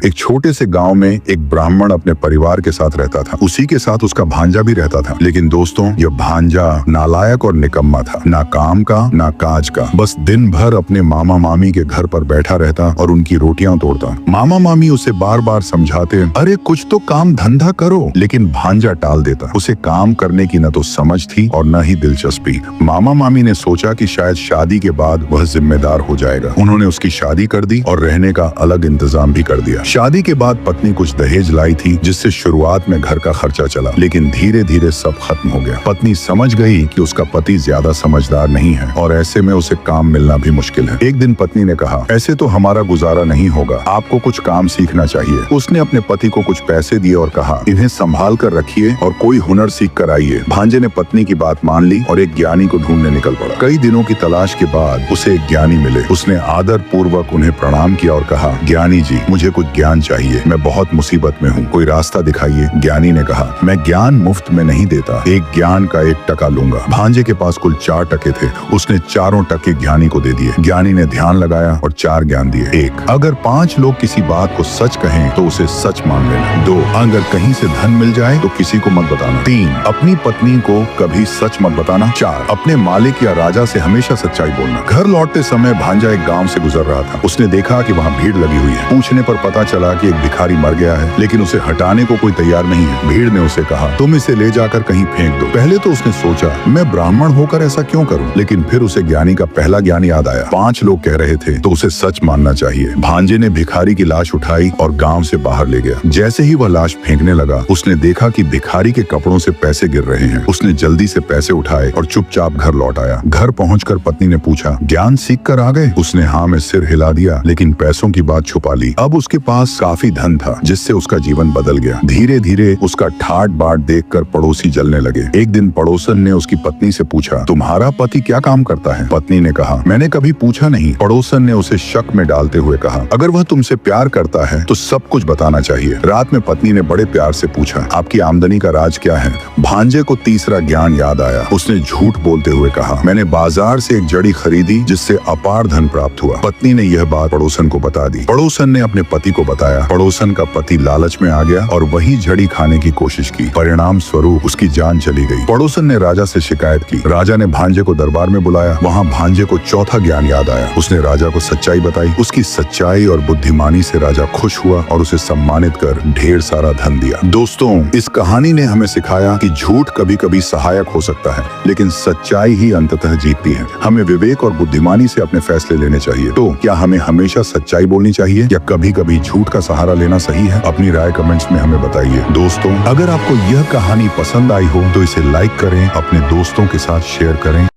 एक छोटे से गांव में एक ब्राह्मण अपने परिवार के साथ रहता था। उसी के साथ उसका भांजा भी रहता था। लेकिन दोस्तों, यह भांजा नालायक और निकम्मा था, ना काम का ना काज का। बस दिन भर अपने मामा मामी के घर पर बैठा रहता और उनकी रोटियां तोड़ता। मामा मामी उसे बार बार समझाते, अरे कुछ तो काम धंधा करो, लेकिन भांजा टाल देता। उसे काम करने की न तो समझ थी और न ही दिलचस्पी। मामा मामी ने सोचा कि शायद शादी के बाद वह जिम्मेदार हो जाएगा। उन्होंने उसकी शादी कर दी और रहने का अलग इंतजाम भी कर दिया। शादी के बाद पत्नी कुछ दहेज लाई थी, जिससे शुरुआत में घर का खर्चा चला, लेकिन धीरे धीरे सब खत्म हो गया। पत्नी समझ गई कि उसका पति ज्यादा समझदार नहीं है और ऐसे में उसे काम मिलना भी मुश्किल है। एक दिन पत्नी ने कहा, ऐसे तो हमारा गुजारा नहीं होगा, आपको कुछ काम सीखना चाहिए। उसने अपने पति को कुछ पैसे दिए और कहा, इन्हें संभाल कर रखिए और कोई हुनर सीख कर आइए। भांजे ने पत्नी की बात मान ली और एक ज्ञानी को ढूंढने निकल पड़ा। कई दिनों की तलाश के बाद उसे एक ज्ञानी मिले। उसने आदर पूर्वक उन्हें प्रणाम किया और कहा, ज्ञानी जी, मुझे कुछ ज्ञान चाहिए, मैं बहुत मुसीबत में हूँ, कोई रास्ता दिखाइए। ज्ञानी ने कहा, मैं ज्ञान मुफ्त में नहीं देता, एक ज्ञान का 1 टका लूंगा। भांजे के पास कुल 4 टके थे। उसने 4 टके ज्ञानी को दे दिए। ज्ञानी ने ध्यान लगाया और 4 ज्ञान दिए। 1, अगर 5 लोग किसी बात को सच कहें तो उसे सच मान लेना। 2, अगर कहीं से धन मिल जाए तो किसी को मत बताना। 3, अपनी पत्नी को कभी सच मत बताना। 4, अपने मालिक या राजा से हमेशा सच्चाई बोलना। घर लौटते समय भांजा एक गांव से गुजर रहा था। उसने देखा कि वहाँ भीड़ लगी हुई है। पूछने पर पता चला कि एक भिखारी मर गया है, लेकिन उसे हटाने को कोई तैयार नहीं है। भीड़ ने उसे कहा, तुम इसे ले जाकर कहीं फेंक दो। पहले तो उसने सोचा, मैं ब्राह्मण होकर ऐसा क्यों करूं? लेकिन फिर उसे ज्ञानी का पहला ज्ञान याद आया। 5 लोग कह रहे थे तो उसे सच मानना चाहिए। भांजे ने भिखारी की लाश उठाई और गांव से बाहर ले गया। जैसे ही वह लाश फेंकने लगा, उसने देखा कि भिखारी के कपड़ों से पैसे गिर रहे हैं। उसने जल्दी से पैसे उठाए और चुपचाप घर लौट आया। घर पहुंचकर पत्नी ने पूछा, ज्ञान सीख कर आ गए? उसने हाँ में सिर हिला दिया, लेकिन पैसों की बात छुपा ली। अब उसके पास काफी धन था, जिससे उसका जीवन बदल गया। धीरे धीरे उसका ठाट बाट देखकर पड़ोसी जलने लगे। एक दिन पड़ोसन ने उसकी पत्नी से पूछा, तुम्हारा पति क्या काम करता है? पत्नी ने कहा, मैंने कभी पूछा नहीं। पड़ोसन ने उसे शक में डालते हुए कहा, अगर वह तुमसे प्यार करता है तो सब कुछ बताना चाहिए। रात में पत्नी ने बड़े प्यार से पूछा, आपकी आमदनी का राज क्या है? भांजे को तीसरा ज्ञान याद आया। उसने झूठ बोलते हुए कहा, मैंने बाजार से एक जड़ी खरीदी, जिससे अपार धन प्राप्त हुआ। पत्नी ने यह बात पड़ोसन को बता दी। पड़ोसन ने अपने पति को बताया। पड़ोसन का पति लालच में आ गया और वही जड़ी खाने की कोशिश की। परिणाम स्वरूप उसकी जान चली गई। पड़ोसन ने राजा से शिकायत की। राजा ने भांजे को दरबार में बुलाया। वहाँ भांजे को चौथा ज्ञान याद आया। उसने राजा को सच्चाई बताई। उसकी सच्चाई और बुद्धिमानी से राजा खुश हुआ और उसे सम्मानित कर ढेर सारा धन दिया। दोस्तों, इस कहानी ने हमें सिखाया कि झूठ कभी कभी सहायक हो सकता है, लेकिन सच्चाई ही अंततः जीतती है। हमें विवेक और बुद्धिमानी से अपने फैसले लेने चाहिए। तो क्या हमें हमेशा सच्चाई बोलनी चाहिए या कभी कभी झूठ का सहारा लेना सही है? अपनी राय कमेंट्स में हमें बताइए। दोस्तों, अगर आपको यह कहानी पसंद आई हो तो इसे लाइक करें, अपने दोस्तों के साथ शेयर करें।